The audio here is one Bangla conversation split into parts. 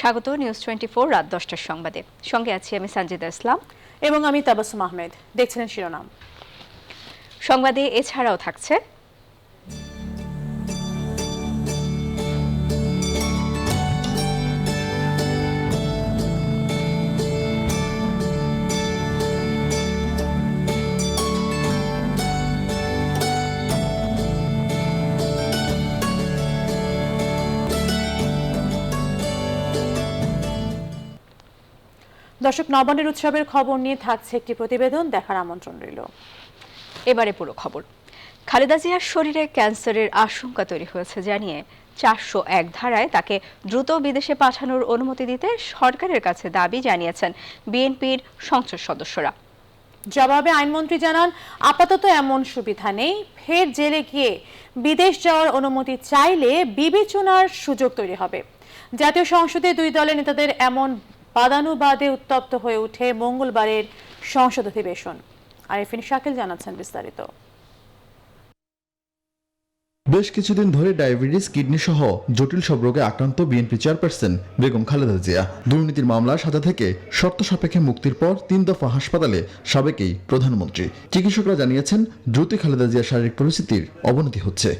স্বাগত নিউজ 24 রাত 10টার সংবাদে। সঙ্গে আছি আমি সঞ্জিদা ইসলাম এবং আমি তাবাসসুম আহমেদ। দেখছিলেন শিরোনাম। সংবাদে এছাড়াও থাকছে দর্শক, নবান্নের উৎসবের খবর নিয়ে থাকছে একটি প্রতিবেদন, দেখার আমন্ত্রণ রইল। এবারে পুরো খবর। খালেদা জিয়ার শরীরে ক্যান্সারের আশঙ্কা তৈরি হয়েছে জানিয়ে 401 ধারায় তাকে দ্রুত বিদেশে পাঠানোর অনুমতি দিতে সরকারের কাছে দাবি জানিয়েছেন বিএনপির সংসদ সদস্যরা। জবাবে আইনমন্ত্রী জানান, আপাতত এমন সুবিধা নেই। ফের জেলে গিয়ে বিদেশ যাওয়ার অনুমতি চাইলে বিবেচনার সুযোগ তৈরি হবে। জাতীয় সংসদে দুই দলের নেতাদের এমন বাদানুবাদে উত্তপ্ত হয়ে ওঠে মঙ্গলবারের সংসদ অধিবেশন। আরিফিন শাকিল জানাচ্ছেন বিস্তারিত। বেশ কিছুদিন ধরে ডায়াবেটিস, কিডনি সহ জটিল সব রোগে আক্রান্ত বিএনপি চেয়ারপারসন বেগম খালেদা জিয়া দুর্নীতির মামলার সাজা থেকে শর্ত সাপেক্ষে মুক্তির পর 3 দফা হাসপাতালে সাবেক এই প্রধানমন্ত্রী। চিকিৎসকরা জানিয়েছেন দ্রুত খালেদা জিয়ার শারীরিক পরিস্থিতির অবনতি হচ্ছে।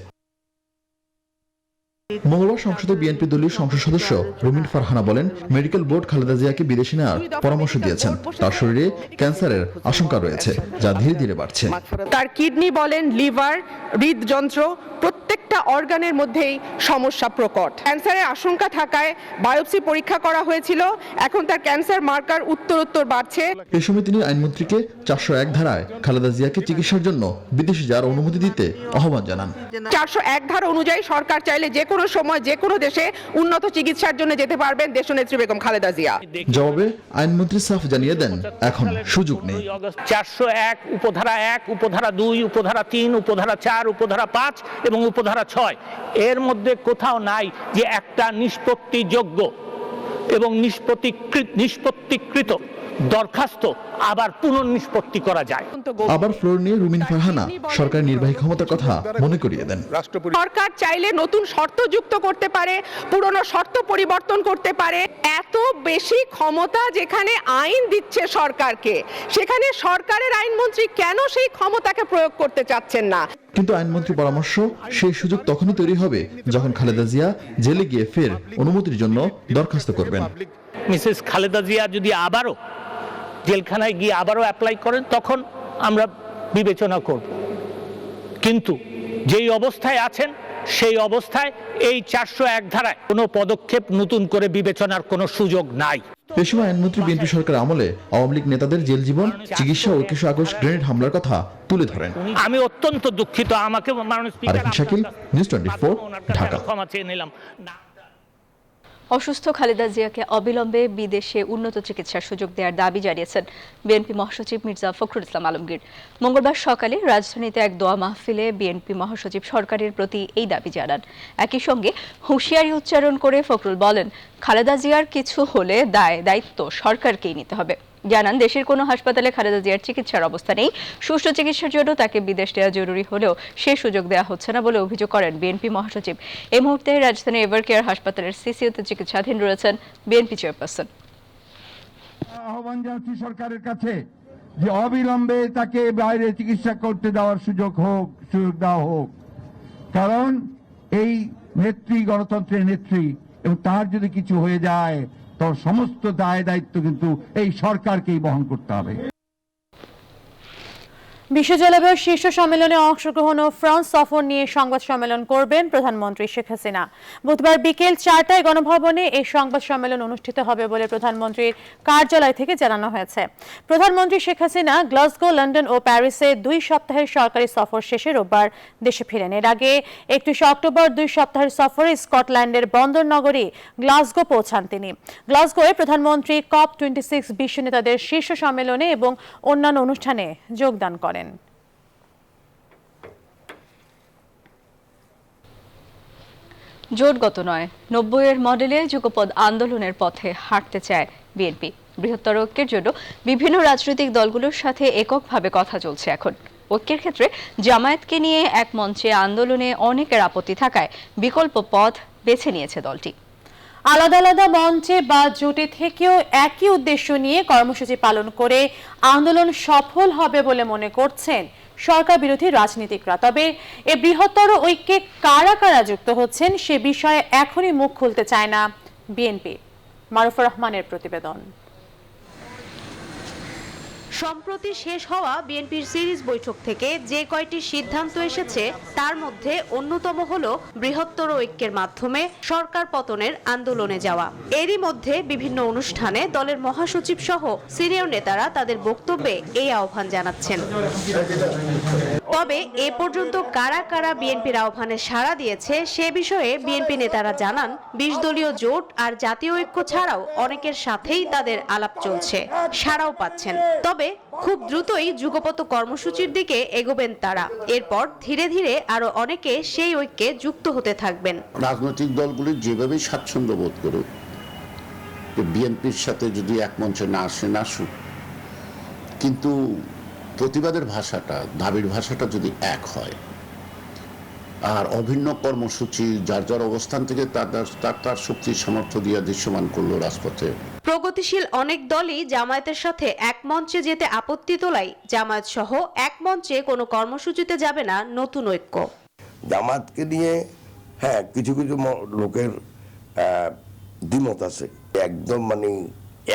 মঙ্গলবার সংসদে বিএনপি দলীয় সংসদ সদস্য রুমিন ফারহানা বলেন, মেডিকেল বোর্ড খালেদা জিয়াকে বিদেশে নেওয়ার পরামর্শ দিয়েছেন। তার শরীরে ক্যান্সারের আশঙ্কা রয়েছে, যা ধীরে ধীরে বাড়ছে। তার কিডনি বলেন, লিভার, হৃদযন্ত্র প্রত্যেকটা অর্গানের মধ্যেই সমস্যা প্রকট। ক্যান্সারের আশঙ্কা থাকায় বায়োপসি পরীক্ষা করা হয়েছিল। এখন তার ক্যান্সার মার্কার উত্তরোত্তর বাড়ছে। এই সময় তিনি আইনমন্ত্রীকে 401 ধারায় খালেদা জিয়াকে চিকিৎসার জন্য বিদেশে যাওয়ার অনুমতি দিতে আহ্বান জানান। 401 ধারা অনুযায়ী সরকার চাইলে যে কোনো সময় যে কোনো দেশে উন্নত চিকিৎসার জন্য যেতে পারবেন দেশনেত্রী বেগম খালেদা জিয়া। জবাবে আইনমন্ত্রী সাফ জানিয়ে দেন, এখন সুযোগ নেই। 401, উপধারা 1, উপধারা 2, উপধারা 3, উপধারা 4, উপধারা 5 এবং উপধারা 6 এর মধ্যে কোথাও নাই যে একটা নিষ্পত্তিযোগ্য এবং নিষ্পত্তিকৃত দরখাস্ত আবার পুনর্নিষ্পত্তি করা যায়। আবার ফ্লোর নিয়ে রুমিন ফারহানা সরকারের নির্বাহী ক্ষমতার কথা মনে করিয়ে দেন। সরকার চাইলে নতুন শর্ত যুক্ত করতে পারে, পুরনো শর্ত পরিবর্তন করতে পারে। এত বেশি ক্ষমতা যেখানে আইন দিচ্ছে সরকারকে, সেখানে সরকারের আইনমন্ত্রী কেন সেই ক্ষমতাকে প্রয়োগ করতে চাচ্ছেন না? কিন্তু আইনমন্ত্রী পরামর্শ, সেই সুযোগ তখনই তৈরি হবে যখন খালেদা জিয়া জেলে গিয়ে ফের অনুমতির জন্য দরখাস্ত করবেন। মিসেস খালেদা জিয়া যদি আবারও জেলখানায় গিয়ে আবারও অ্যাপ্লাই করেন, তখন আমরা বিবেচনা করব। কিন্তু যেই অবস্থায় আছেন সেই অবস্থায় এই 401 ধারায় কোনো পদক্ষেপ নতুন করে বিবেচনার কোনো সুযোগ নাই। এ সময় আইনমন্ত্রী বিএনপি সরকার আমলে আওয়ামী লীগ নেতাদের জেল জীবন, চিকিৎসা ও 21 আগস্ট গ্রেনেড হামলার কথা তুলে ধরেন। আমি অত্যন্ত দুঃখিত, আমাকে মাননীয় স্পিকার আরিফিন শাকিল, নিউজ 24, ঢাকা। ক্ষমা চেয়ে নিলাম। অসুস্থ খালেদা জিয়াকে অবিলম্বে বিদেশে উন্নত চিকিৎসার সুযোগ দেওয়ার দাবি জানিয়েছেন বিএনপি মহাসচিব মির্জা ফখরুল ইসলাম আলমগীর। মঙ্গলবার সকালে রাজধানীতে এক দোয়া মাহফিলে বিএনপি মহাসচিব সরকারের প্রতি এই দাবি জানান। একই সঙ্গে হুঁশিয়ারি উচ্চারণ করে ফখরুল বলেন, খালেদা জিয়ার কিছু হলে দায়িত্ব সরকারকেই নিতে হবে। জানান, দেশের কোনো হাসপাতালে খালেদা জিয়ার চিকিৎসার অবস্থা নেই। সুষ্ঠু চিকিৎসার জন্য তাকে বিদেশ নেওয়া জরুরি হলেও সে সুযোগ দেওয়া হচ্ছে না বলে অভিযোগ করেন বিএনপি মহাসচিব। এই মুহূর্তে রাজধানীর এভারকেয়ার হাসপাতালের সিসিইউতে চিকিৎসাধীন রয়েছেন বিএনপি চেয়ারপারসন। আহ্বান জানাচ্ছি সরকারের কাছে যে অবিলম্বে তাকে বাইরে চিকিৎসা করতে দেওয়ার সুযোগ দেওয়া হোক। কারণ এই নেত্রী গণতন্ত্রের নেত্রী, এবং তার যদি কিছু হয়ে যায় তার সমস্ত দায় দায়িত্ব কিন্তু এই সরকারকেই বহন করতে হবে। বিশ্ব জলবায়ু শীর্ষ সম্মেলনে অংশগ্রহণ ও ফ্রান্স সফর নিয়ে সংবাদ সম্মেলন করবেন প্রধানমন্ত্রী শেখ হাসিনা। বুধবার বিকেল 4টায় গণভবনে এই সংবাদ সম্মেলন অনুষ্ঠিত হবে বলে প্রধানমন্ত্রীর কার্যালয় থেকে জানানো হয়েছে। প্রধানমন্ত্রী শেখ হাসিনা গ্লাসগো, লন্ডন ও প্যারিসে 2 সপ্তাহের সরকারি সফর শেষে রোববার দেশে ফিরেন। এর আগে 31 অক্টোবর 2 সপ্তাহের সফরে স্কটল্যান্ডের বন্দর নগরী গ্লাসগো পৌঁছান তিনি। গ্লাসগোয়ে প্রধানমন্ত্রী COP26 বিশ্ব নেতাদের শীর্ষ সম্মেলনে এবং অন্যান্য অনুষ্ঠানে যোগদান করেন। জোটগত নয়, 90-এর মডেলে যুগপৎ আন্দোলনের পথে হাঁটতে চায় বিএনপি। বৃহত্তর ঐক্যের জন্য বিভিন্ন রাজনৈতিক দলগুলোর সাথে এককভাবে কথা চলছে এখন। ঐক্যের ক্ষেত্রে জামায়াতকে নিয়ে এক মঞ্চে আন্দোলনে অনেকের আপত্তি থাকায় বিকল্প পথ বেছে নিয়েছে দলটি। আলাদা আলাদা মঞ্চে বা জোটে থেকেও একই উদ্দেশ্য নিয়ে কর্মসূচি পালন করে আন্দোলন সফল হবে বলে মনে করছেন সরকার বিরোধী রাজনীতিকরা। তবে এ বৃহত্তর ঐক্যে কারা কারা যুক্ত হচ্ছেন সে বিষয়ে এখনই মুখ খুলতে চায় না বিএনপি। মারুফুর রহমানের প্রতিবেদন। সম্প্রতি শেষ হওয়া বিএনপির সিরিজ বৈঠক থেকে যে কয়টি সিদ্ধান্ত এসেছে তার মধ্যে অন্যতম হলো বৃহত্তর ঐক্যের মাধ্যমে সরকার পতনের আন্দোলনে যাওয়া। এরই মধ্যে বিভিন্ন অনুষ্ঠানে দলের মহাসচিব সহ সিনিয়র নেতারা তাদের বক্তব্যে এই আহ্বান জানাচ্ছেন। তবে এ পর্যন্ত কারা কারা বিএনপির আহ্বানে সাড়া দিয়েছে সে বিষয়ে বিএনপি নেতারা জানান ২০ দলীয় জোট আর জাতীয় ঐক্য ছাড়াও অনেকের সাথেই তাদের আলাপ চলছে, সাড়াও পাচ্ছেন। তবে খুব দ্রুতই যুগপত কর্মসূচির দিকে এগোবেন তারা। এরপর ধীরে ধীরে আরো অনেকে সেই ঐক্যে যুক্ত হতে থাকবেন। রাজনৈতিক দলগুলি যেভাবে স্বাচ্ছন্দ্য বোধ করুক, বিএনপির সাথে যদি এক মঞ্চে না আসে না আসুক, কিন্তু প্রতিবাদের ভাষাটা, দাবির ভাষাটা যদি এক হয় আর অভিন্ন কর্মসূচি যার যার অবস্থান থেকে তার শক্তির সামর্থ্য দিয়ে দৃশ্যমান করলো রাজপথে। প্রগতিশীল অনেক দলই জামায়াতের সাথে এক মঞ্চে যেতে আপত্তি তোলায় জামায়াত সহ এক মঞ্চে কোনো কর্মসূচিতে যাবে না নতুন ঐক্য। জামায়াতকে নিয়ে কিছু কিছু লোকের দ্বিমত আছে, একদম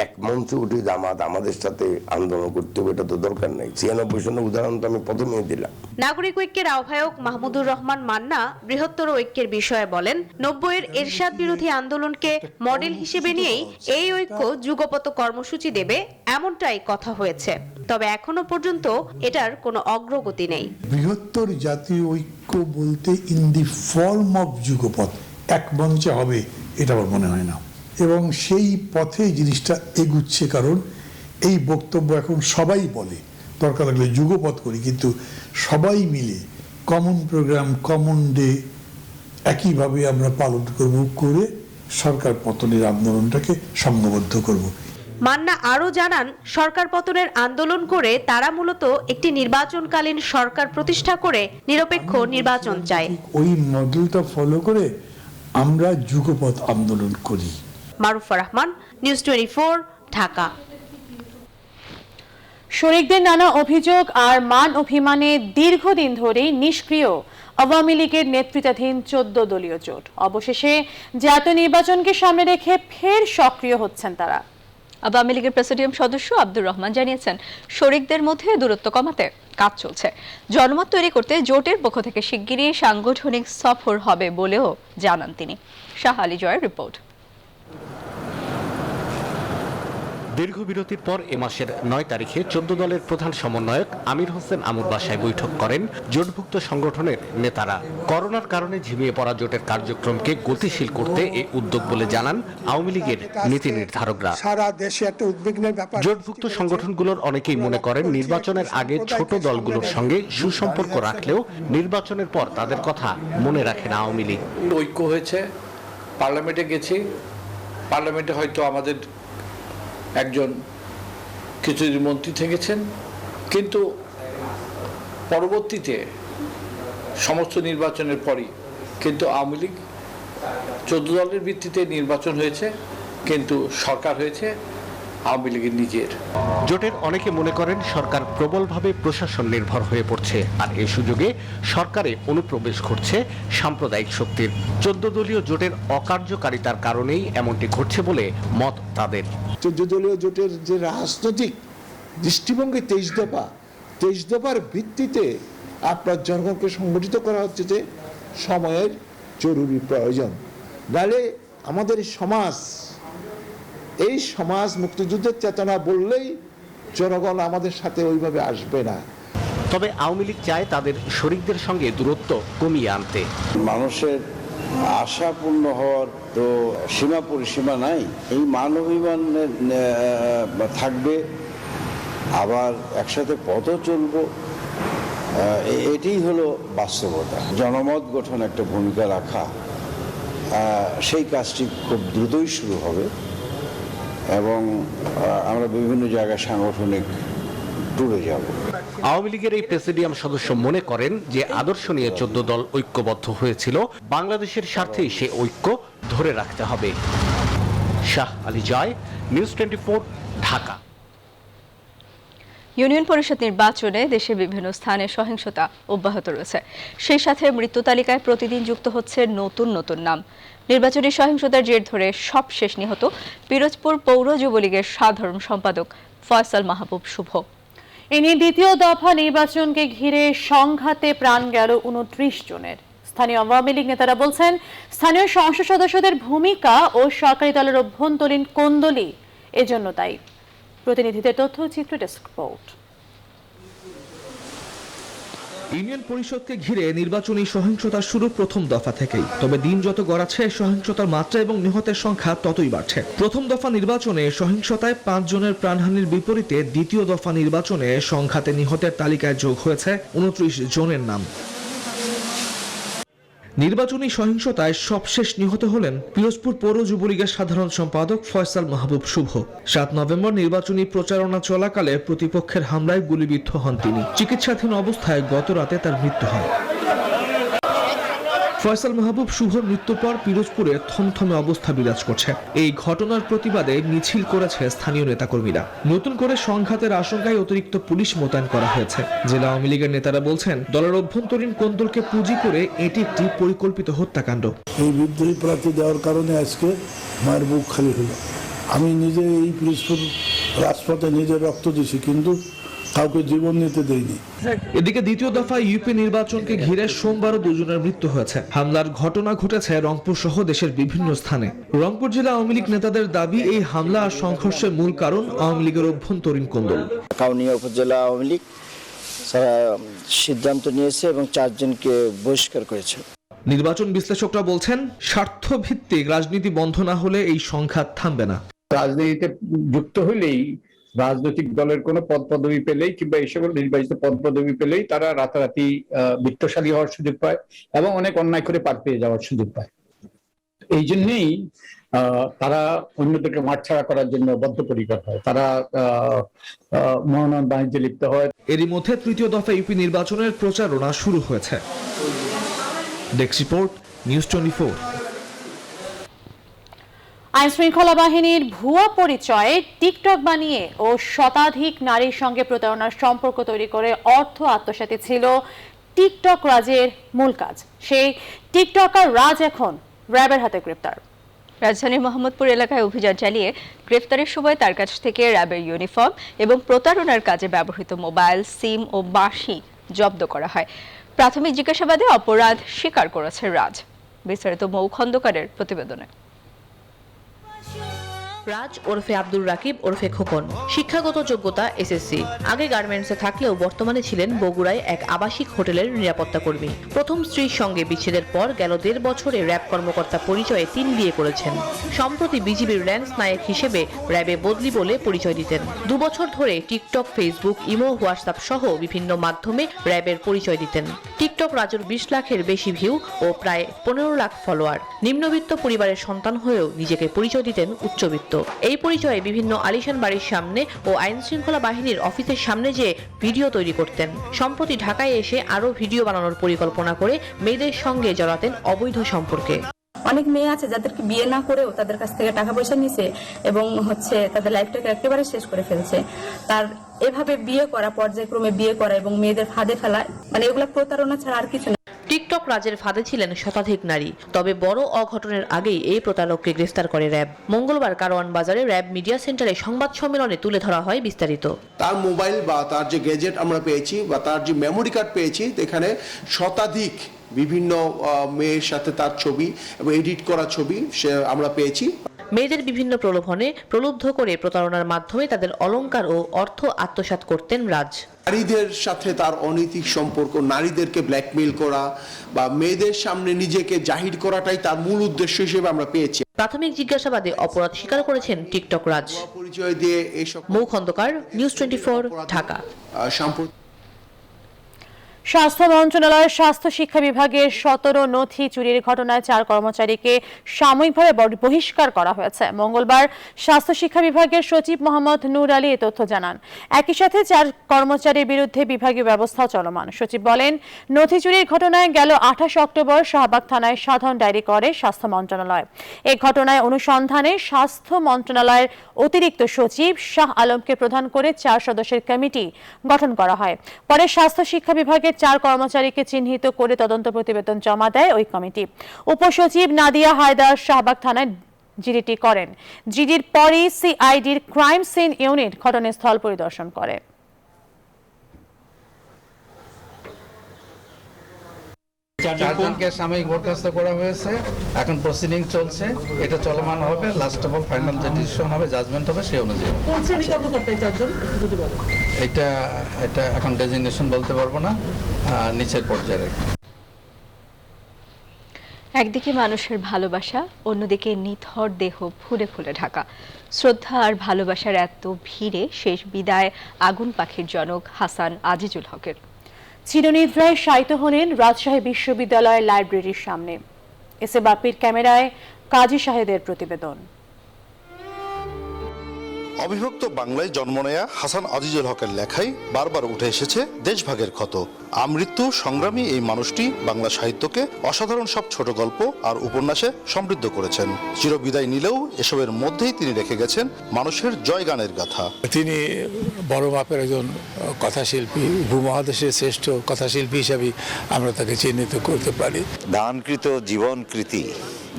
এক মঞ্চে উঠে জামাত আমাদের সাথে আন্দোলন করতে হবে এটা তো দরকার নেই। ৯৬ সনের উদাহরণ তো আমি প্রথমেই দিলাম। নাগরিক ঐক্যের আহ্বায়ক মাহমুদুর রহমান মান্না বৃহত্তর ঐক্যের বিষয়ে বলেন, ৯০-এর এরশাদ বিরোধী আন্দোলনকে মডেল হিসেবে নিয়েই এই ঐক্য যুগপত কর্মসূচি দেবে এমনটাই কথা হয়েছে। তবে এখনো পর্যন্ত এটার কোনো অগ্রগতি নেই। বৃহত্তর জাতীয় ঐক্য বলতে ইন দি ফর্ম অফ যুগপথ এক মঞ্চে হবে এটা আমার মনে হয় না, এবং সেই পথে জিনিসটা এগুচ্ছে। কারণ এই বক্তব্য এখন সবাই বলে, দরকার লাগলে যুগপথ করি, কিন্তু সবাই মিলে কমন প্রোগ্রাম, কমন ডে একইভাবে আমরা পালন করব, করে সরকার পতনের আন্দোলনটাকে সংঘবদ্ধ করব। মান্না আরও জানান, সরকার পতনের আন্দোলন করে তারা মূলত একটি নির্বাচনকালীন সরকার প্রতিষ্ঠা করে নিরপেক্ষ নির্বাচন চায়। ওই মডেলটা ফলো করে আমরা যুগপথ আন্দোলন করি। মারুফুর রহমান, নিউজ 24, ঢাকা। শরিকদের নানা অভিযোগ আর মান অভিমানে দীর্ঘদিন ধরেই নিষ্ক্রিয় আওয়ামী লীগের নেতৃত্বাধীন ১৪ দলীয় জোট অবশেষে জাতীয় নির্বাচনকে সামনে রেখে ফের সক্রিয় হচ্ছেন তারা। আওয়ামী লীগের প্রেসিডিয়াম সদস্য আব্দুর রহমান জানিয়েছেন, শরিকদের মধ্যে দূরত্ব কমাতে কাজ চলছে। জনমত তৈরি করতে জোটের পক্ষ থেকে শিগগিরই সাংগঠনিক সফর হবে বলেও জানান তিনি। শাহ আলী জয়ের রিপোর্ট। দীর্ঘ বিরতির পর এ মাসের ৯ তারিখে ১৪ দলের প্রধান সমন্বয়ক আমির হোসেন আমুর বাসায় বৈঠক করেন জোটভুক্ত সংগঠনের নেতারা। করোনার কারণে ঝিমিয়ে পড়া জোটের কার্যক্রমকে গতিশীল করতে এই উদ্যোগ বলে জানান আওয়ামী লীগের নীতি নির্ধারকরা। সারা দেশে একটা উদ্বিগ্নের ব্যাপার। জোটভুক্ত সংগঠনগুলোর অনেকেই মনে করেন নির্বাচনের আগে ছোট দলগুলোর সঙ্গে সুসম্পর্ক রাখলেও নির্বাচনের পর তাদের কথা মনে রাখে না আওয়ামী লীগ। ঐক্য হয়েছে, পার্লামেন্টে গেছি, পার্লামেন্টে হয়তো আমাদের একজন কিছুদিন মন্ত্রী থেকেছেন, কিন্তু পরবর্তীতে সমস্ত নির্বাচনের পরই কিন্তু আওয়ামী লীগ 14 দলের ভিত্তিতে নির্বাচন হয়েছে, কিন্তু সরকার হয়েছে আওয়ামী লীগের নিজের। জোটের অনেকে মনে করেন সরকার প্রবলভাবে প্রশাসন নির্ভর হয়ে পড়ছে, আর এই সুযোগে সরকারে অনুপ্রবেশ ঘটছে সাম্প্রদায়িক শক্তির। ১৪ দলীয় জোটের অকার্যকারিতার কারণেই এমনটি ঘটছে বলে মত তাদের। ১৪ দলীয় জোটের যে রাজনৈতিক দৃষ্টিভঙ্গি ২৩ দফার ভিত্তিতে আপনার জনগণকে সংগঠিত করা হচ্ছে যে সময়ের জরুরি প্রয়োজন। নাহলে আমাদের এই সমাজ মুক্তিযুদ্ধের চেতনা বললেই জনগণ আমাদের সাথে ওইভাবে আসবে না। তবে আওয়ামী লীগ চায় তাদের শরিকদের সঙ্গে দূরত্ব কমিয়ে আনতে। মানুষের আশা পূর্ণ হওয়ার তো সীমা পরিসীমা নাই। এই মান অভিমান থাকবে, আবার একসাথে পথও চলবো, এটাই হলো বাস্তবতা। জনমত গঠন একটা ভূমিকা রাখা, সেই কাজটি খুব দ্রুতই শুরু হবে এবং আমরা বিভিন্ন জায়গায় সাংগঠনিক ট্যুরে যাব। আওয়ামী লীগের এই প্রেসিডিয়াম সদস্য মনে করেন যে আদর্শ নিয়ে ১৪ দল ঐক্যবদ্ধ হয়েছিল, বাংলাদেশের স্বার্থেই সে ঐক্য ধরে রাখতে হবে। শাহ আলী জয়, নিউজ 24, ঢাকা। ইউনিয়ন পরিষদ নির্বাচনে দেশের বিভিন্ন স্থানে সহিংসতা অব্যাহত রয়েছে। সেই সাথে মৃত্যু তালিকায় প্রতিদিন যুক্ত হচ্ছে নতুন নতুন নাম। নির্বাচনী সহিংসতার জের ধরে সবশেষ নিহত পিরোজপুর পৌর যুবলীগের সাধারণ সম্পাদক ফয়সাল মাহবুব শুভ। এ নিয়ে দ্বিতীয় দফা নির্বাচনকে ঘিরে সংঘাতে প্রাণ গেল 29 জনের। স্থানীয় আওয়ামী লীগ নেতারা বলছেন, স্থানীয় সংসদ সদস্যদের ভূমিকা ও সরকারি দলের অভ্যন্তরীণ কোন্দলই এজন্য দায়ী। প্রতিনিধিদের তথ্যচিত্র ডেস্ক রিপোর্ট। ইউনিয়ন পরিষদকে ঘিরে নির্বাচনী সহিংসতা শুরু প্রথম দফা থেকেই। তবে দিন যত গড়াচ্ছে সহিংসতার মাত্রা এবং নিহতের সংখ্যা ততই বাড়ছে। প্রথম দফা নির্বাচনে সহিংসতায় 5 জনের প্রাণহানির বিপরীতে দ্বিতীয় দফা নির্বাচনে সংঘাতে নিহতের তালিকায় যোগ হয়েছে 29 জনের নাম। নির্বাচনী সহিংসতায় সবশেষ নিহত হলেন পিরোজপুর পৌর যুবলীগের সাধারণ সম্পাদক ফয়সাল মাহবুব শুভ। 7 নভেম্বর নির্বাচনী প্রচারণা চলাকালে প্রতিপক্ষের হামলায় গুলিবিদ্ধ হন তিনি। চিকিৎসাধীন অবস্থায় গত রাতে তার মৃত্যু হয়। ফয়সাল মাহবুব শুভর মৃত্যুর পর পিরোজপুরে থমথমে অবস্থা বিরাজ করছে। এই ঘটনার প্রতিবাদে মিছিল করেছে স্থানীয় নেতাকর্মীরা। নতুন করে সংঘাতের আশঙ্কায় অতিরিক্ত পুলিশ মোতায়েন করা হয়েছে। জেলা আওয়ামী লীগের নেতারা বলছেন, দলের অভ্যন্তরীণ কোন্দলকে পুঁজি করে এটি একটি পরিকল্পিত হত্যাকাণ্ড। এই বিদ্রোহী প্রার্থী দেওয়ার কারণে আজকে মায়ের বুক খালি হলো। আমি নিজে এই পিরোজপুর রাজপথে নিজে রক্ত দিছি, কিন্তু কাউকে জীবন নিতে দেয়নি। এদিকে দ্বিতীয় দফা ইউপি নির্বাচনকে ঘিরে সোমবারও 2 জনের মৃত্যু হয়েছে। হামলার ঘটনা ঘটেছে রংপুর সহ দেশের বিভিন্ন স্থানে। রংপুর জেলা আওয়ামী লীগ নেতাদের দাবি, এই হামলা আর সংঘর্ষের মূল কারণ আওয়ামী লীগের অভ্যন্তরীণ কোন্দল। কাউনিয়া উপজেলা আওয়ামী লীগ সিদ্ধান্ত নিয়েছে এবং 4 জনকে বহিষ্কার করেছে। নির্বাচন বিশ্লেষকরা বলছেন, স্বার্থভিত্তিক রাজনীতি বন্ধ না হলে এই সংঘাত থামবে না। রাজনীতিতে যুক্ত হলেই, রাজনৈতিক দলের কোনো পদ পদবি পেলেই কিংবা এই সকল নির্বাচিত পদ পদবি পেলেই তারা রাতারাতি বিত্তশালী হওয়ার সুযোগ পায় এবং অনেক অন্যায় করে পার পেয়ে যাওয়ার সুযোগ পায়। এই জন্যেই তারা অন্যদেরকে মাঠছাড়া করার জন্য বদ্ধপরিকর হয়। তারা মহানয়ন বাণিজ্যে লিপ্ত হয়। এরই মধ্যে তৃতীয় দফা ইউপি নির্বাচনের প্রচারণা শুরু হয়েছে। Desk report, news 24। আইন শৃঙ্খলা বাহিনীর ভুয়া পরিচয়ে টিকটক বানিয়ে ও শতাধিক নারীর সঙ্গে প্রতারণার সম্পর্ক তৈরি করে অর্থ আত্মসাৎই ছিল টিকটক রাজের মূল কাজ। সেই টিকটকার রাজ এখন র্যাবের হাতে গ্রেপ্তার। রাজধানীর মোহাম্মদপুর এলাকায় অভিযান চালিয়ে গ্রেফতারের সময় তার কাছ থেকে র্যাবের ইউনিফর্ম এবং প্রতারণার কাজে ব্যবহৃত মোবাইল, সিম ও বাঁশি জব্দ করা হয়। প্রাথমিক জিজ্ঞাসাবাদে অপরাধ স্বীকার করেছে রাজ। বিস্তারিত মৌ খন্দকারের প্রতিবেদনে। রাজ ওরফে আব্দুর রাকিব ওরফে খোকন, শিক্ষাগত যোগ্যতা এসএসসি। আগে গার্মেন্টসে থাকলেও বর্তমানে ছিলেন বগুড়ায় এক আবাসিক হোটেলের নিরাপত্তা কর্মী। প্রথম স্ত্রীর সঙ্গে বিচ্ছেদের পর গেল 1.5 বছরে র্যাব কর্মকর্তা পরিচয়ে 3 বিয়ে করেছেন। সম্প্রতি বিজিবির র্যান্স নায়ক হিসেবে র্যাবে বদলি বলে পরিচয় দিতেন। 2 বছর ধরে টিকটক, ফেসবুক, ইমো, হোয়াটসঅ্যাপ সহ বিভিন্ন মাধ্যমে র্যাবের পরিচয় দিতেন। টিকটক রাজুর 20 লাখের বেশি ভিউ ও প্রায় 15 লাখ ফলোয়ার। নিম্নবিত্ত পরিবারের সন্তান হয়েও নিজেকে পরিচয় দিতেন উচ্চবিত্ত। এই পরিচয়ে বিভিন্ন আলিশান বাড়ির সামনে ও আইন শৃঙ্খলা বাহিনীর অফিসের সামনে যে ভিডিও তৈরি করতেন। সম্প্রতি ঢাকায় এসে আরো ভিডিও বানানোর পরিকল্পনা করে মেয়েদের সঙ্গে জড়াতেন অবৈধ সম্পর্কে। অনেক মেয়ে আছে যাদেরকে বিয়ে না করেও তাদের কাছ থেকে টাকা পয়সা নিছে এবং তাদের লাইফটাকে একেবারে শেষ করে ফেলছে। তার এভাবে বিয়ে করা, পর্যায়ক্রমে বিয়ে করা এবং মেয়েদের ফাঁদে ফেলা, মানে এগুলা প্রতারণা ছাড়া আর কিছু না। টিকটক রাজের ফাঁদে ছিলেন শতাধিক নারী। তবে বড় অঘটনের আগেই এই প্রতারককে গ্রেফতার করে র্যাব। মঙ্গলবার কারওয়ান বাজারে র্যাব মিডিয়া সেন্টারে সংবাদ সম্মেলনে তুলে ধরা হয় বিস্তারিত। তার মোবাইল বা তার যে গ্যাজেট আমরা পেয়েছি বা তার যে মেমোরি কার্ড পেয়েছি, এখানে শতাধিক বিভিন্ন মেয়ের সাথে তার ছবি এবং এডিট করা ছবি আমরা পেয়েছি। মেয়েদের বিভিন্ন প্রলোভনে প্রলুব্ধ করে প্রতারণার মাধ্যমে তাদের অলংকার ও অর্থ আত্মসাৎ করতেন রাজ। নারীদের সাথে তার অনৈতিক সম্পর্ক, নারীদেরকে ব্ল্যাকমেইল করা বা মেয়েদের সামনে নিজেকে জাহির করাটাই তার মূল উদ্দেশ্য হিসেবে আমরা পেয়েছি। প্রাথমিক জিজ্ঞাসাবাদে অপরাধ স্বীকার করেছেন টিকটক রাজ। পরিচয় দিয়ে এইসব। মৌ খন্দকার, নিউজ 24, ঢাকা। স্বাস্থ্য মন্ত্রণালয়ের স্বাস্থ্য শিক্ষা বিভাগের 17 নথি চুরির ঘটনায় 4 কর্মচারীকে সাময়িকভাবে বহিষ্কার করা হয়েছে। মঙ্গলবার স্বাস্থ্য শিক্ষা বিভাগের সচিব মোহাম্মদ নূর আলী এ তথ্য জানান। একই সাথে 4 কর্মচারীর বিরুদ্ধে বিভাগীয় ব্যবস্থা চলমান। সচিব বলেন, নথি চুরির ঘটনায় গেল 28 অক্টোবর শাহবাগ থানায় সাধারণ ডায়েরি করে স্বাস্থ্য মন্ত্রণালয়। এই ঘটনায় অনুসন্ধানে স্বাস্থ্য মন্ত্রণালয়ের অতিরিক্ত সচিব শাহ আলমকে প্রধান করে 4 সদস্যের কমিটি গঠন করা হয়। পরে স্বাস্থ্য শিক্ষা বিভাগের 4 কর্মচারীকে চিহ্নিত করে তদন্ত প্রতিবেদন জমা দেয় ওই কমিটি। উপসচিব নাদিয়া হায়দার শাহবাগ থানায় জিডিটি করেন। জিডির পরই সিআইডির ক্রাইম সিন ইউনিট ঘটনাস্থল পরিদর্শন করে। চারজনকে সাময়িক বরখাস্ত করা হয়েছে, এখন প্রসিডিং চলছে, এটা চলমান হবে। লাস্ট অফ অল ফাইনাল যে ডিসিশন হবে, জাজমেন্ট হবে সেই অনুযায়ী। এটা এখন ডেজিগনেশন বলতে পারবো না, নিচের পর্যায়ে। একদিকে মানুষের ভালোবাসা, অন্যদিকে নিথর দেহ ফুলে ফুলে ঢাকা। শ্রদ্ধা আর ভালোবাসার এত ভিড়ে শেষ বিদায় আগুন পাখির জনক হাসান আজিজুল হকের। চিরনিদ্রায় শায়িত হলেন রাজশাহী বিশ্ববিদ্যালয়ের লাইব্রেরির সামনে। এসে বাপির ক্যামেরায় কাজী শাহেদের প্রতিবেদন। অবিভক্ত বাংলায় জন্ম নেয়া হাসান আজিজুল হকের লেখায় বারবার উঠে এসেছে দেশভাগের ক্ষত। আমৃত্যু সংগ্রামী এই মানুষটি বাংলা সাহিত্যকে অসাধারণ সব ছোট গল্প আর উপন্যাসে সমৃদ্ধ করেছেন। চিরবিদায় নিলেও এসবের মধ্যেই তিনি রেখে গেছেন মানুষের জয়গানের গাথা। তিনি বড় মাপের একজন কথাশিল্পী, উপমহাদেশের শ্রেষ্ঠ কথাশিল্পী হিসাবে আমরা তাকে চিহ্নিত করতে পারি। দানকৃত জীবনকৃতি,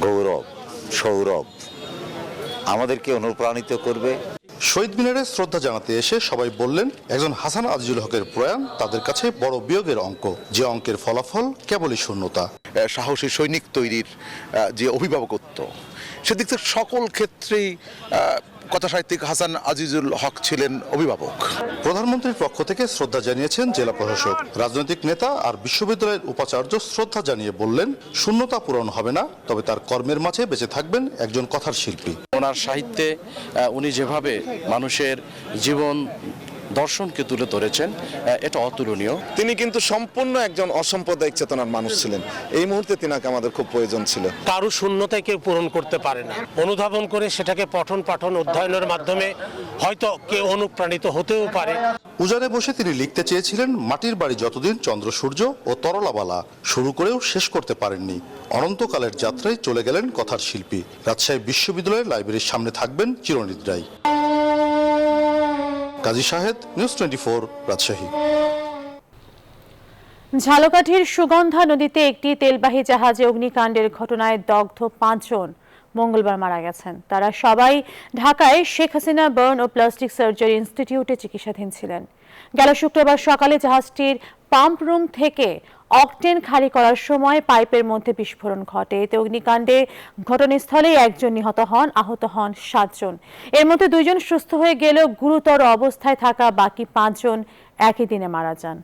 গৌরব, সৌরভ আমাদেরকে অনুপ্রাণিত করবে। শহীদ মিনারে শ্রদ্ধা জানাতে এসে সবাই বললেন, একজন হাসান আজিজুল হকের প্রয়াণ তাদের কাছে বড় বিয়োগের অঙ্ক, যে অঙ্কের ফলাফল কেবলই শূন্যতা। সাহসী সৈনিক তৈরির যে অভিভাবকত্ব, সেদিক থেকে সকল ক্ষেত্রেই কথা সাহিত্যিক হাসান আজিজুল হক ছিলেন অভিভাবক। প্রধানমন্ত্রীর পক্ষ থেকে শ্রদ্ধা জানিয়েছেন জেলা প্রশাসক। রাজনৈতিক নেতা আর বিশ্ববিদ্যালয়ের উপাচার্য শ্রদ্ধা জানিয়ে বললেন, শূন্যতা পূরণ হবে না, তবে তার কর্মের মাঝে বেঁচে থাকবেন একজন কথার শিল্পী। ওনার সাহিত্যে উনি যেভাবে মানুষের জীবন দর্শনকে তুলে ধরেছেন, এটা অতুলনীয়। তিনি কিন্তু সম্পূর্ণ একজন অসাম্প্রদায়িক চেতনার মানুষ ছিলেন। এই মুহূর্তে তিনাকে আমাদের খুব প্রয়োজন ছিল। কারো শূন্যতায় কেউ পূরণ করতে পারে না, অনুধাবন করে সেটাকে পঠন পাঠন অধ্যয়নের মাধ্যমে হয়তো কেউ অনুপ্রাণিত হতেও পারে। উজানে বসে তিনি লিখতে চেয়েছিলেন মাটির বাড়ি যতদিন, চন্দ্র সূর্য ও তরলাবালা, শুরু করেও শেষ করতে পারেননি। অনন্তকালের যাত্রায় চলে গেলেন কথার শিল্পী। রাজশাহী বিশ্ববিদ্যালয়ের লাইব্রেরির সামনে থাকবেন চিরনিদ্রায়। কাজী শাহেদ, নিউজ 24, রাজশাহী। ঝালকাঠির সুগন্ধা নদীতে একটি তেলবাহী জাহাজে অগ্নিকাণ্ডের ঘটনায় দগ্ধ 5 জন মঙ্গলবার মারা গেছেন। তারা সবাই ঢাকায় শেখ হাসিনা বার্ন ও প্লাস্টিক সার্জারি ইনস্টিটিউটে চিকিৎসাধীন ছিলেন। গেল শুক্রবার সকালে জাহাজটির পাম্প রুম থেকে অকটেন খালি করার সময় পাইপের মধ্যে বিস্ফোরণ ঘটে। এতে অগ্নিকাণ্ডে ঘটনাস্থলেই 1 জন নিহত হন, আহত হন 7 জন। এর মধ্যে 2 জন সুস্থ হয়ে গেলেও গুরুতর অবস্থায় থাকা বাকি 5 জন একই দিনে মারা যান।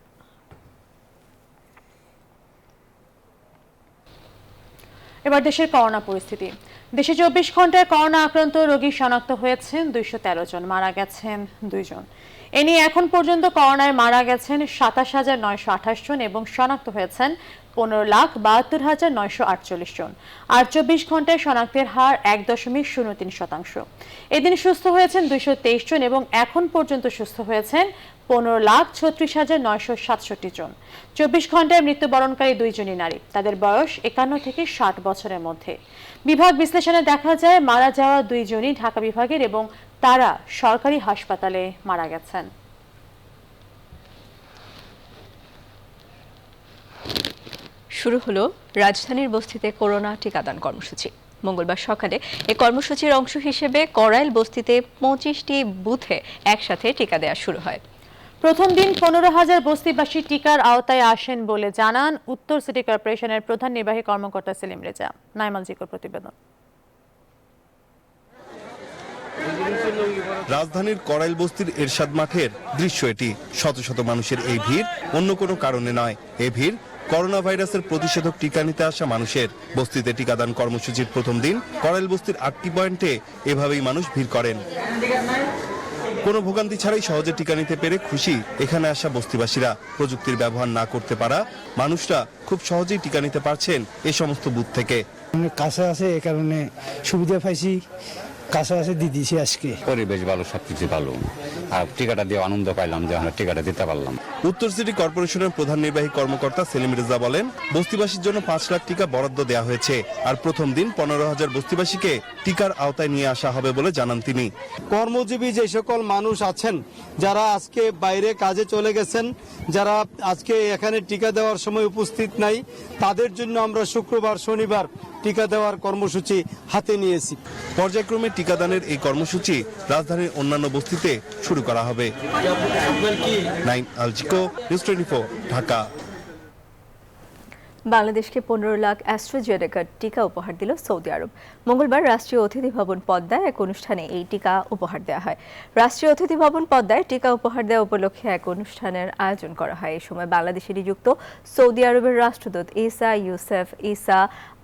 এবার দেশের করোনা পরিস্থিতি। দেশে 24 ঘন্টায় করোনা আক্রান্ত রোগী শনাক্ত হয়েছেন 213 জন, মারা গেছেন 2 জন। এ নিয়ে এখন পর্যন্ত করোনায় মারা গেছেন 27,928 জন এবং শনাক্ত হয়েছেন 15,72,948 জন। আর 24 ঘন্টায় শনাক্তের হার 1.03%। এদিন সুস্থ হয়েছেন 223 জন এবং এখন পর্যন্ত সুস্থ হয়েছেন 15,36,967 জন। 24 ঘন্টায় মৃত্যুবরণকারী 2 জনই নারী। তাদের বয়স 51 থেকে 60 বছরের মধ্যে। বিভাগ বিশ্লেষণে দেখা যায় মারা যাওয়া 2 জনই ঢাকা বিভাগের এবং তারা সরকারি হাসপাতালে মারা গেছেন। শুরু হলো রাজধানীর বস্তিতে করোনা টিকাদান কর্মসূচি। মঙ্গলবার সকালে এই কর্মসূচির অংশ হিসেবে করাইল বস্তিতে 25টি বুথে একসাথে টিকা দেওয়া শুরু হয়। প্রথম দিন 15,000 বস্তিবাসী টিকার আওতায় আসেন বলে জানান উত্তর সিটি কর্পোরেশনের প্রধান নির্বাহী কর্মকর্তা সেলিম রেজা। নাইমাল জিকোর প্রতিবেদন। রাজধানীর করাইল বস্তির এরশাদ মাঠের দৃশ্য এটি। শত শত মানুষের এই ভিড় অন্য কোনো কারণে নয়। এই ভিড় করোনা ভাইরাসের প্রতিষেধক টিকা নিতে আসা মানুষের। বস্তিতে টিকাদান কর্মসূচির প্রথম দিন করাইল বস্তির 8টি পয়েন্টে এভাবেই মানুষ ভিড় করেন। কোনো ভোগান্তি ছাড়াই সহজে টিকা নিতে পেরে খুশি এখানে আসা বস্তিবাসীরা। প্রযুক্তির ব্যবহার না করতে পারা মানুষরা খুব সহজেই টিকা নিতে পারছেন এই সমস্ত বুথ থেকে। কাছে আছে এ কারণে সুবিধা পাইছি, কাছে আছে দিয়ে দিয়েছি আজকে। পরিবেশ ভালো, সবকিছু ভালো, আর টিকাটা দিয়ে আনন্দ পাইলাম যে আমরা টিকাটা দিতে পারলাম। উত্তর সিটি কর্পোরেশনের প্রধান নির্বাহী কর্মকর্তা সেলিম রেজা বলেন, বস্তিবাসীর জন্য 5 লাখ টিকা বরাদ্দ দেওয়া হয়েছে, আর প্রথম দিন 15,000 বস্তিবাসীকে টিকার আওতায় নিয়ে আসা হবে বলে জানান তিনি। কর্মজীবী যে সকল মানুষ আছেন, যারা আজকে বাইরে কাজে চলে গেছেন, যারা আজকে এখানে টিকা দেওয়ার সময় উপস্থিত নাই, তাদের জন্য আমরা শুক্রবার শনিবার টিকা দেওয়ার কর্মসূচি হাতে নিয়েছি। পর্যায়ক্রমে টিকাদানের এই কর্মসূচি রাজধানীর অন্যান্য বস্তিতে শুরু করা হবে। নাইম আলজিকো, নিউজ 24, ঢাকা। বাংলাদেশকে 15 লাখ অ্যাস্ট্রাজেনেকার টিকা উপহার দিল সৌদি আরব। মঙ্গলবার রাষ্ট্রীয় অতিথি ভবন পদ্মায় এক অনুষ্ঠানে এই টিকা উপহার দেওয়া হয়। রাষ্ট্রীয় অতিথি ভবন পদ্মায় টিকা উপহার দেওয়া উপলক্ষে এক অনুষ্ঠানের আয়োজন করা হয়। এই সময় বাংলাদেশে নিযুক্ত সৌদি আরবের রাষ্ট্রদূত ইসা ইউসেফ ইসা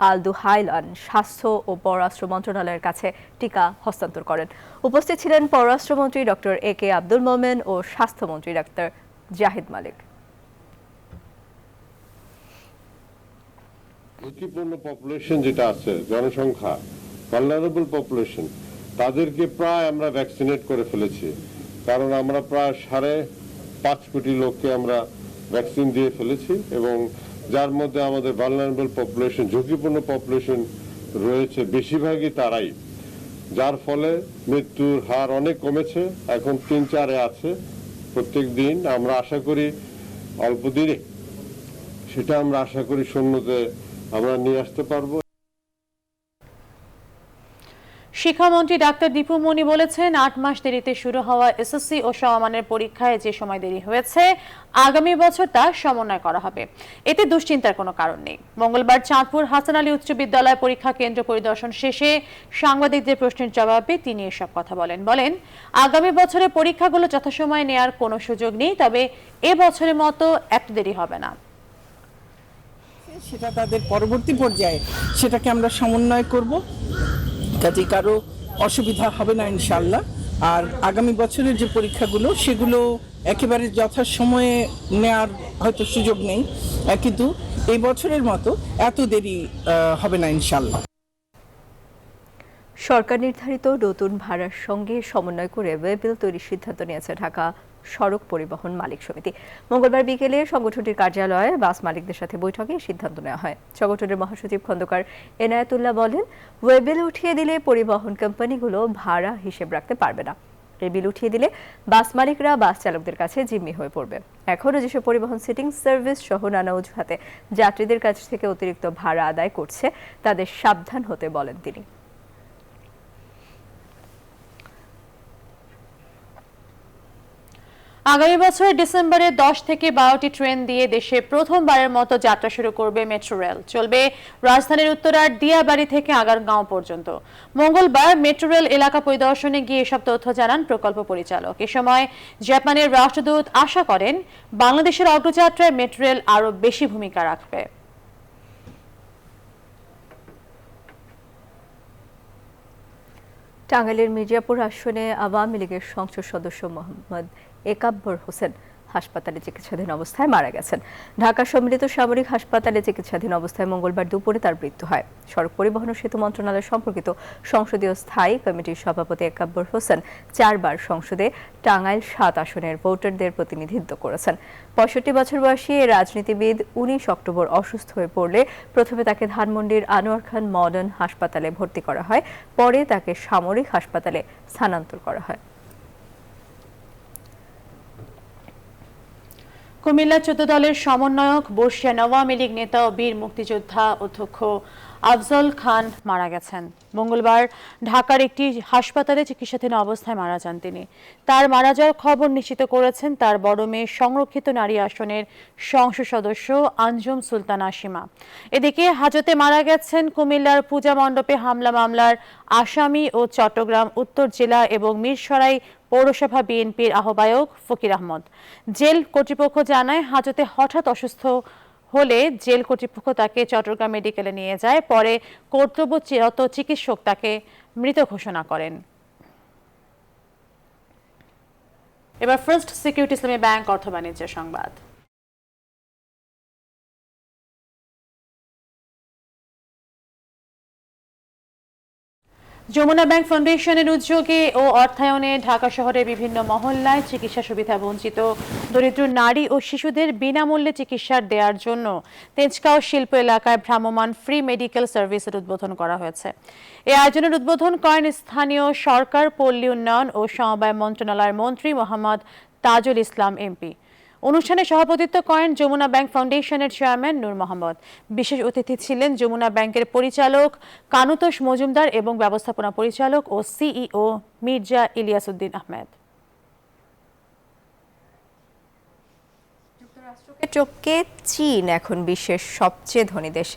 আল দুহাইলান স্বাস্থ্য ও পররাষ্ট্র মন্ত্রণালয়ের কাছে টিকা হস্তান্তর করেন। উপস্থিত ছিলেন পররাষ্ট্রমন্ত্রী ডক্টর AK আব্দুল মোমেন ও স্বাস্থ্যমন্ত্রী ডাক্তার জাহিদ মালিক। ঝুঁকিপূর্ণ পপুলেশন যেটা আছে, জনসংখ্যা, ভালনারেবল পপুলেশন, তাদেরকে প্রায় আমরা ভ্যাকসিনেট করে ফেলেছি। কারণ আমরা প্রায় 5.5 কোটি লোককে আমরা ভ্যাকসিন দিয়ে ফেলেছি, এবং যার মধ্যে আমাদের ভালনারেবল পপুলেশন, ঝুঁকিপূর্ণ পপুলেশন রয়েছে, বেশিরভাগই তারাই, যার ফলে মৃত্যুর হার অনেক কমেছে, এখন 3-4-এ আছে প্রত্যেক দিন। আমরা আশা করি অল্প দিনে সেটা আমরা আশা করি শূন্যতে আমরা নিয়ে আসতে পারবো। শিক্ষামন্ত্রী ডাক্তার দীপু মনি বলেছেন, 8 মাস দেরিতে শুরু হওয়া এসএসসি ও সমমানের পরীক্ষায় যে সময় দেরি হয়েছে, আগামী বছর তা সমন্বয় করা হবে। এতে দুশ্চিন্তার কোনো কারণ নেই। মঙ্গলবার চাঁদপুর হাসান আলী উচ্চ বিদ্যালয় পরীক্ষা কেন্দ্র পরিদর্শন শেষে সাংবাদিকদের প্রশ্নের জবাবে তিনি এসব কথা বলেন, আগামী বছরে পরীক্ষাগুলো যথাসময়ে নেয়ার কোনো সুযোগ নেই, তবে এ বছরের মতো এত দেরি হবে না। সেটা তাদের পরবর্তী পর্যায়ে সেটাকে আমরা সমন্বয় করব, কাজে কারো অসুবিধা হবে না ইনশাআল্লাহ। আর আগামী বছরের যে পরীক্ষাগুলো সেগুলো একেবারে যথাসময়ে নেওয়ার হয়তো সুযোগ নেই, কিন্তু এই বছরের মতো এত দেরি হবে না ইনশাআল্লাহ। সরকার নির্ধারিত নতুন ভাড়ার সঙ্গে সমন্বয় করে ওয়েবিল তৈরির সিদ্ধান্ত নিয়েছে ঢাকা সড়ক পরিবহন মালিক সমিতি। মঙ্গলবার বিকেলে সংগঠনটির কার্যালয়ে বাস মালিকদের সাথে বৈঠকে সিদ্ধান্ত নেওয়া হয়। সংগঠনের মহাসচিব খন্দকার এনায়েতুল্লাহ বলেন, ওয়েবিল উঠিয়ে দিলে পরিবহন কোম্পানিগুলো ভাড়া হিসেব রাখতে পারবে না। এই বিল উঠিয়ে দিলে বাস মালিকরা বাস চালকদের কাছে জিম্মি হয়ে পড়বে। এখনও যেসব পরিবহন সিটিং সার্ভিস সহ নানা অজুহাতে যাত্রীদের কাছ থেকে অতিরিক্ত ভাড়া আদায় করছে, তাদের সাবধান হতে বলেন তিনি। আগামী বছরের ডিসেম্বরে 10 থেকে 12টি ট্রেন দিয়ে দেশে প্রথমবারের মতো যাত্রা শুরু করবে মেট্রো রেল। চলবে রাজধানীর উত্তরার দিয়াবাড়ি থেকে আগারগাঁও পর্যন্ত। মঙ্গলবার মেট্রো রেল এলাকা পরিদর্শনে গিয়ে এসব তথ্য জানান প্রকল্প পরিচালক। এ সময় জাপানের রাষ্ট্রদূত আশা করেন, বাংলাদেশের অগ্রযাত্রায় মেট্রো রেল আরও বেশি ভূমিকা রাখবে। টাঙ্গাইলের মির্জাপুর আসনে আওয়ামী লীগের সংসদ সদস্য মোহাম্মদ একাব্বর হোসেন হাসপাতালে চিকিৎসাধীন অবস্থায় মারা গেছেন। ঢাকা সম্মিলিত সামরিক হাসপাতালে চিকিৎসাধীন অবস্থায় মঙ্গলবার দুপুরে তার মৃত্যু হয়। সড়ক পরিবহন ও সেতু মন্ত্রণালয় সম্পর্কিত সংসদীয় স্থায়ী কমিটির সভাপতি একাব্বর হোসেন 4 বার সংসদে টাঙ্গাইল 7 আসনের ভোটারদের প্রতিনিধিত্ব করেছেন। 65 বছর বয়সী এই রাজনীতিবিদ 19 অক্টোবর অসুস্থ হয়ে পড়লে প্রথমে তাকে ধানমন্ডির আনোয়ার খান মডার্ন হাসপাতালে ভর্তি করা হয়, পরে তাকে সামরিক হাসপাতালে স্থানান্তর করা হয়। কুমিল্লা 14 দলের সমন্বয়ক বর্ষিয়ান আওয়ামী লীগ নেতা ও বীর মুক্তিযোদ্ধা অধ্যক্ষ আফজল খান মারা গেছেন। মঙ্গলবার ঢাকার একটি হাসপাতালে চিকিৎসাধীন অবস্থায় মারা যান তিনি। তার মারা যাওয়ার খবর নিশ্চিত করেছেন তার বড় মেয়ে সংরক্ষিত নারী আসনের সংসদ সদস্য আঞ্জুম সুলতানা সীমা। এদিকে হাজতে মারা গেছেন কুমিল্লার পূজা মণ্ডপে হামলা মামলার আসামি ও চট্টগ্রাম উত্তর জেলা এবং মিরসরাই পৌরসভা বিএনপির আহ্বায়ক ফকির আহমদ। জেল কর্তৃপক্ষ জানায়, হাজতে হঠাৎ অসুস্থ হলে জেল কর্তৃপক্ষ তাকে চট্টগ্রাম মেডিকেলে নিয়ে যায়, পরে কর্তব্যরত চিকিৎসক তাকে মৃত ঘোষণা করেন। এবার ফার্স্ট সিকিউরিটি ইসলামী ব্যাংক অর্থ বাণিজ্যের সংবাদ। যমুনা ব্যাংক ফাউন্ডেশনের উদ্যোগে ও অর্থায়নে ঢাকা শহরের বিভিন্ন মহল্লায় চিকিৎসা সুবিধা বঞ্চিত দরিদ্র নারী ও শিশুদের বিনামূল্যে চিকিৎসা দেওয়ার জন্য তেজগাঁও শিল্প এলাকায় ভ্রাম্যমাণ ফ্রি মেডিকেল সার্ভিসের উদ্বোধন করা হয়েছে। এই আয়োজনের উদ্বোধন করেন স্থানীয় সরকার, পল্লী উন্নয়ন ও সমবায় মন্ত্রণালয়ের মন্ত্রী মোহাম্মদ তাজুল ইসলাম এমপি। অনুষ্ঠানে সভাপতিত্ব করেন যমুনা ব্যাংক ফাউন্ডেশনের চেয়ারম্যান নূর মোহাম্মদ। বিশেষ অতিথি ছিলেন যমুনা ব্যাংকের পরিচালক কানুতোষ মজুমদার এবং ব্যবস্থাপনা পরিচালক ও সিইও মির্জা ইলিয়াস উদ্দিন আহমেদ। যুক্তরাষ্ট্রকে টপকে চীন এখন বিশ্বের সবচেয়ে ধনী দেশ।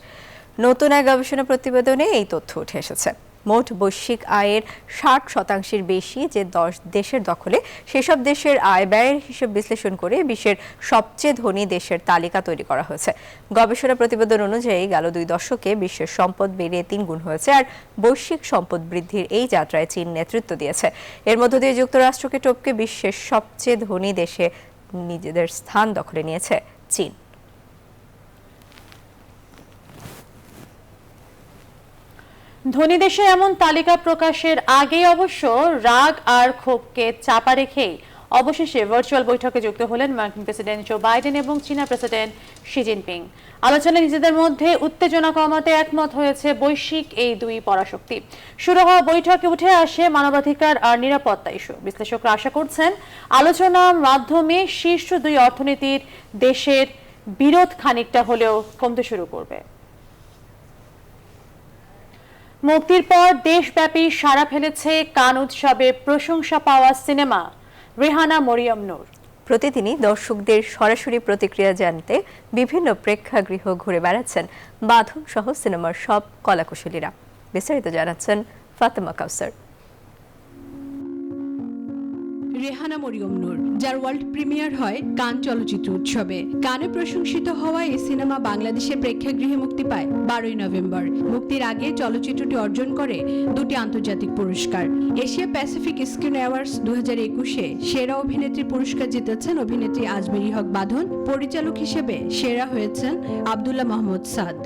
নতুন এক গবেষণা প্রতিবেদনে এই তথ্য উঠে এসেছে। মোট বৈশ্বিক আয়ের 60% বেশি যে 10 দেশের দখলে, সেসব দেশের আয় ব্যয়ের হিসেব বিশ্লেষণ করে বিশ্বের সবচেয়ে ধনী দেশের তালিকা তৈরি করা হয়েছে। গবেষণা প্রতিবেদন অনুযায়ী গেল 2 দশকে বিশ্বের সম্পদ বেড়ে 3 গুণ হয়েছে, আর বৈশ্বিক সম্পদ বৃদ্ধির এই যাত্রায় চীন নেতৃত্ব দিয়েছে। এর মধ্য দিয়ে যুক্তরাষ্ট্রকে টপকে বিশ্বের সবচেয়ে ধনী দেশে নিজেদের স্থান দখলে নিয়েছে চীন। ধনী দেশে এমন তালিকা প্রকাশের আগে অবশ্য রাগ আর ক্ষোভকে চাপা রেখেই অবশেষে ভার্চুয়াল বৈঠকে যুক্ত হলেন মার্কিন প্রেসিডেন্ট জো বাইডেন এবং চীনা প্রেসিডেন্ট শি জিনপিং। আলোচনায় নিজেদের মধ্যে উত্তেজনা কমাতে একমত হয়েছে বৈশ্বিক এই দুই পরাশক্তি। শুরু হওয়া বৈঠকে উঠে আসে মানবাধিকার আর নিরাপত্তা ইস্যু। বিশ্লেষকরা আশা করছেন আলোচনার মাধ্যমে শীর্ষ দুই অর্থনীতির দেশের বিরোধ খানিকটা হলেও কমতে শুরু করবে। মুক্তির পর দেশব্যাপী সাড়া ফেলেছে কান উৎসবে প্রশংসা পাওয়া সিনেমা রেহানা মরিয়ম নূর। প্রতিদিনই দর্শকদের সরাসরি প্রতিক্রিয়া জানতে বিভিন্ন প্রেক্ষাগৃহ ঘুরে বেড়াচ্ছেন বাঁধন সহ সিনেমার সব কলাকুশলীরা। বিস্তারিত জানাচ্ছেন ফাতেমা কাউসার। রেহানা মরিয়ম নূর, যার ওয়ার্ল্ড প্রিমিয়ার হয় কান চলচ্চিত্র উৎসবে। কানে প্রশংসিত হওয়া এই সিনেমা বাংলাদেশের প্রেক্ষাগৃহে মুক্তি পায় 12 নভেম্বর। মুক্তির আগে চলচ্চিত্রটি অর্জন করে 2টি আন্তর্জাতিক পুরস্কার। এশিয়া প্যাসিফিক স্ক্রিন অ্যাওয়ার্ডস 2021-এ সেরা অভিনেত্রী পুরস্কার জিতেছেন অভিনেত্রী আজমেরি হক বাঁধন। পরিচালক হিসেবে সেরা হয়েছেন আব্দুল্লাহ মাহমুদ সাদ।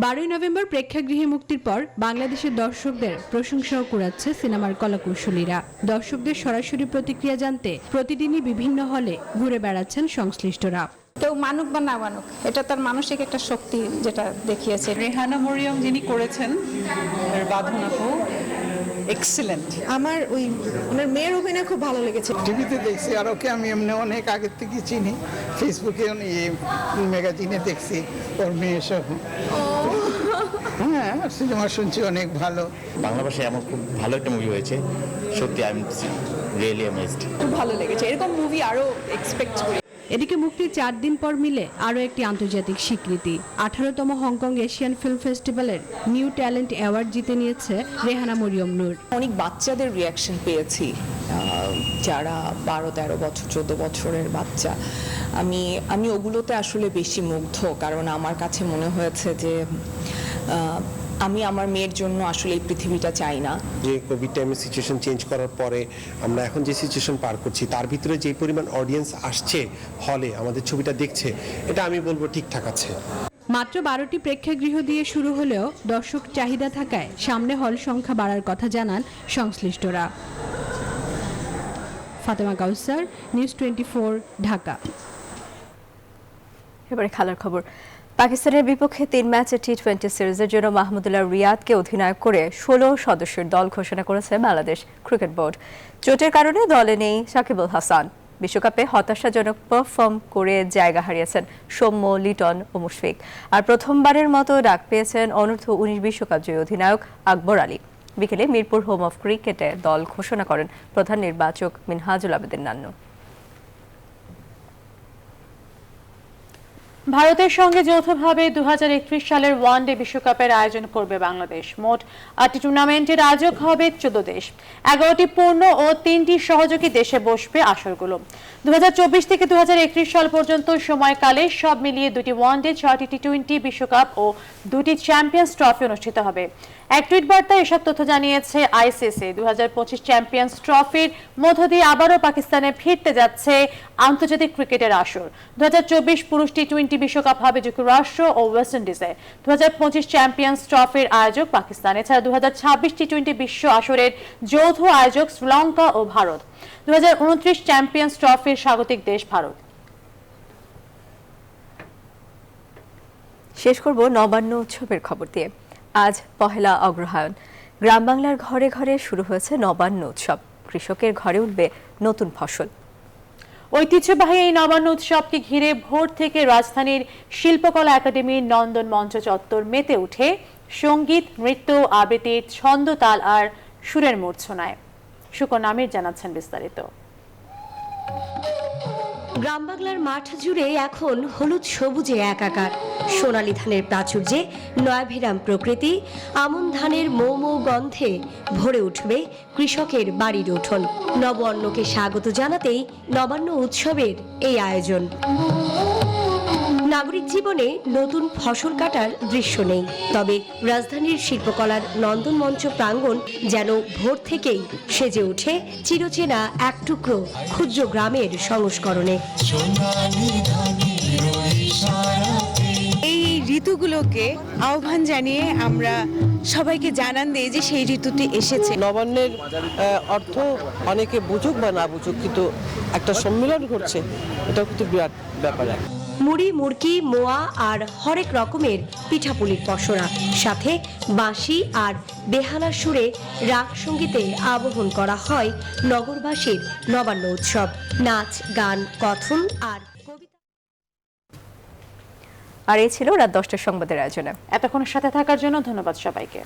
12 নভেম্বর প্রেক্ষাগৃহে মুক্তির পর বাংলাদেশের দর্শকদের প্রশংসাও কুড়াচ্ছে সিনেমার কলাকুশলীরা। দর্শকদের সরাসরি প্রতিক্রিয়া জানতে প্রতিদিনই বিভিন্ন হলে ঘুরে বেড়াচ্ছেন সংশ্লিষ্টরা। কেউ মানুক বা না মানুক, এটা তার মানসিক একটা শক্তি যেটা দেখিয়েছে। রেহানা মরিয়ম যিনি করেছেন বাঁধন আপু, এক্সিলেন্ট। আমার ওনার মেয়ের অভিনয় খুব ভালো লেগেছে। টিভিতে দেখছি, আর ওকে আমি এমনি অনেক আগের থেকে চিনি, ফেসবুকে ম্যাগাজিনে দেখছি ওর মেয়ে সহ। হ্যাঁ, সিনেমা শুনছি অনেক ভালো। বাংলা ভাষায় এমন খুব ভালো একটা মুভি হয়েছে, সত্যি আই এম রিয়েলি অ্যামেজড। খুব ভালো লেগেছে, এরকম মুভি আরো এক্সপেক্ট করি। এদিকে মুক্তির 4 দিন পর মিলে আরও একটি আন্তর্জাতিক স্বীকৃতি। 18তম হংকং এশিয়ান ফিল্ম ফেস্টিভ্যালের নিউ ট্যালেন্ট অ্যাওয়ার্ড জিতে নিয়েছে রেহানা মরিয়ম নূর। অনেক বাচ্চাদের রিয়াকশন পেয়েছি, যারা 12-13 বছর 14 বছরের বাচ্চা। আমি ওগুলোতে আসলে বেশি মুগ্ধ, কারণ আমার কাছে মনে হয়েছে যে আমি আমার মেয়ের জন্য আসলে এই পৃথিবীটা চাই না। যে কোভিড টাইমে সিচুয়েশন চেঞ্জ করার পরে আমরা এখন যে সিচুয়েশন পার করছি, তার ভিতরে যে পরিমাণ অডিয়েন্স আসছে হলে আমাদের ছবিটা দেখছে, এটা আমি বলবো ঠিকঠাক আছে। মাত্র 12টি প্রেক্ষাগৃহ দিয়ে শুরু হলেও দর্শক চাহিদা থাকায় সামনে হল সংখ্যা বাড়ার কথা জানান সংশ্লিষ্টরা। ফাতেমা কাউসার, নিউজ 24, ঢাকা। এবারে খেলার খবর। পাকিস্তানের বিপক্ষে 3 ম্যাচের টি20 সিরিজের জন্য মাহমুদুল্লাহ রিয়াদকে অধিনায়ক করে 16 সদস্যের দল ঘোষণা করেছে বাংলাদেশ ক্রিকেট বোর্ড। চোটের কারণে দলে নেই সাকিবুল হাসান। বিশ্বকাপে হতাশাজনক পারফর্ম করে জায়গা হারিয়েছেন সৌম্য, লিটন ও মুশফিক। আর প্রথমবারের মতো ডাক পেয়েছেন অনূর্ধ্ব-19 বিশ্বকাপ জয়ী অধিনায়ক আকবর আলী। বিকেলে মিরপুর হোম অফ ক্রিকেটে দল ঘোষণা করেন প্রধান নির্বাচক মিনহাজুল আবেদিন নান্নু। ভারতের সঙ্গে যৌথভাবে 2031 সালের ওয়ানডে বিশ্বকাপের আয়োজন করবে বাংলাদেশ। মোট 8টি টুর্নামেন্টের আয়োজক হবে 14 দেশ। 11টি পূর্ণ ও 3টি সহযোগী দেশে বসবে আসরগুলো। 2024 থেকে 2031 সাল পর্যন্ত সময়কালে সব মিলিয়ে 2টি ওয়ানডে, 6টি টি20 বিশ্বকাপ ও 2টি চ্যাম্পিয়ন্স ট্রফি অনুষ্ঠিত হবে। এক টুইট বার্তায় এসব তথ্য জানিয়েছে আইসিসি। 2025 চ্যাম্পিয়ন্স ট্রফির মধ্য দিয়ে আবারও পাকিস্তানে ফিরতে যাচ্ছে আন্তর্জাতিক ক্রিকেটের আসর। 2024 পুরুষ টি20 বিশ্বকাপ হবে যুক্তরাষ্ট্র ও ওয়েস্ট ইন্ডিজে। 2025 চ্যাম্পিয়ন্স ট্রফির আয়োজক পাকিস্তান। এছাড়া 2026 টি20 বিশ্ব আসরের যৌথ আয়োজক শ্রীলঙ্কা ও ভারত। 2029 চ্যাম্পিয়ন্স ট্রফির স্বাগতিক দেশ ভারত। শেষ করব নবান্ন উৎসবের খবর দিয়ে। আজ পহেলা অগ্রহায়ণ। গ্রাম বাংলার ঘরে ঘরে শুরু হয়েছে নবান্ন উৎসব। কৃষকের ঘরে উঠবে নতুন ফসল। ঐতিহ্যবাহী এই নবান্ন উৎসবকে ঘিরে ভোর থেকে রাজধানীর শিল্পকলা একাডেমির নন্দন মঞ্চ চত্বর মেতে উঠে সঙ্গীত, নৃত্য, আবৃত্তি, ছন্দ, তাল আর সুরের মূর্ছনায়। সুকন্যা আমির জানাচ্ছেন বিস্তারিত। গ্রাম বাংলার মাঠ জুড়ে এখন হলুদ সবুজে একাকার। সোনালী ধানের প্রাচুর্যে নয়াভিরাম প্রকৃতি, আমন ধানের মৌ মৌ গন্ধে ভরে উঠবে কৃষকের বাড়ির উঠোন। নব অন্নকে স্বাগত জানাতেই নবান্ন উৎসবের এই আয়োজন। নাগরিক জীবনে নতুন ফসল কাটার দৃশ্য নেই, তবে রাজধানীর শিল্পকলার নন্দন মঞ্চ প্রাঙ্গণ যেন ভোর থেকেই সেজে ওঠে চিরচেনা এক টুকরো ক্ষুদ্র গ্রামের সংস্করণে। এই ঋতুগুলোকে আহ্বান জানিয়ে আমরা সবাইকে জানান দিই যে সেই ঋতুটি এসেছে। নবান্নের অর্থ অনেকে বুঝুক বা না বুঝুক, কিন্তু একটা সম্মেলন ঘটছে, এটা কিন্তু বিরাট ব্যাপার। মুড়ি, মুড়কি, মোয়া আর হরেক রকমের পিঠাপুলির পসরা, সাথে বাঁশি আর বেহালার সুরে রাগ সঙ্গীতে আবহন করা হয় নগরবাসীর নবান্ন উৎসব। নাচ, গান, কথন আর কবিতা। আর এই ছিল রাত 10টার সংবাদের আয়োজনে। এতক্ষণের সাথে থাকার জন্য ধন্যবাদ সবাইকে।